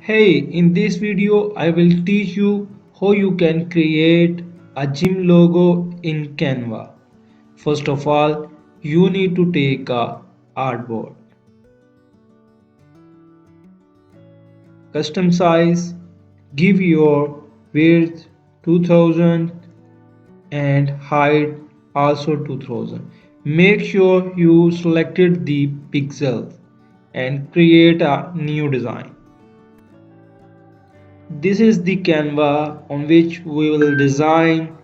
Hey, in this video I will teach you how you can create a gym logo in Canva. First of all, you need to take a artboard, custom size, give your width 2000 and height also 2000. Make sure you selected the pixels and create a new design. This is the Canva on which we will design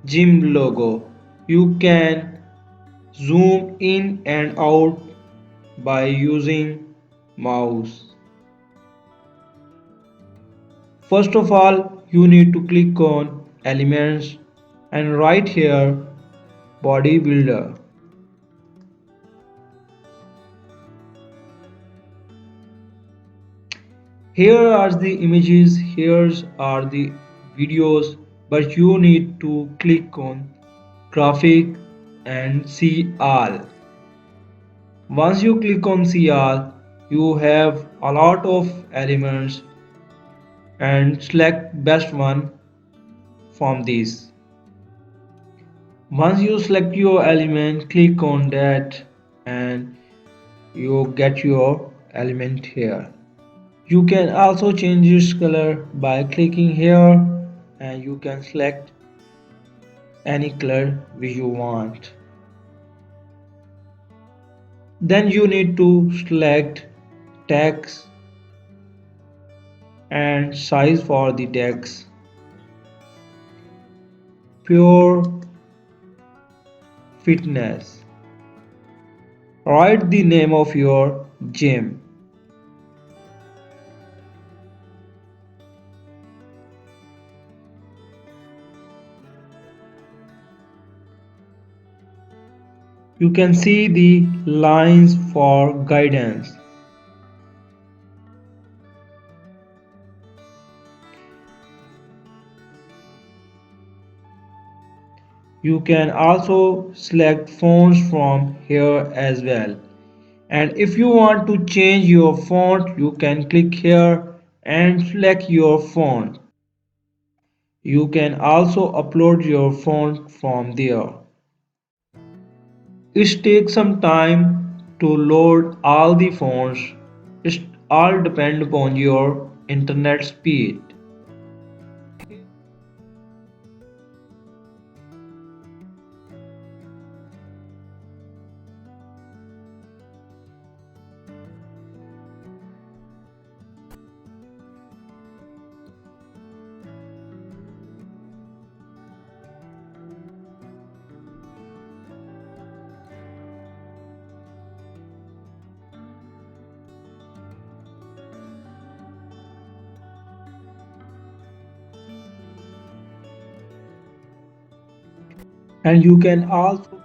gym logo. You can zoom in and out by using mouse. First of all, you need to click on elements and right here bodybuilder. Here are the images, here are the videos, but you need to click on graphic and see all. Once you click on see all, you have a lot of elements and select best one from these. Once you select your element, click on that and you get your element here. You can also change its color by clicking here and you can select any color which you want. Then you need to select text and size for the text. Pure fitness. Write the name of your gym. You can see the lines for guidance. You can also select fonts from here as well. And if you want to change your font, you can click here and select your font. You can also upload your font from there. It takes some time to load all the fonts. It all depends upon your internet speed. And you can also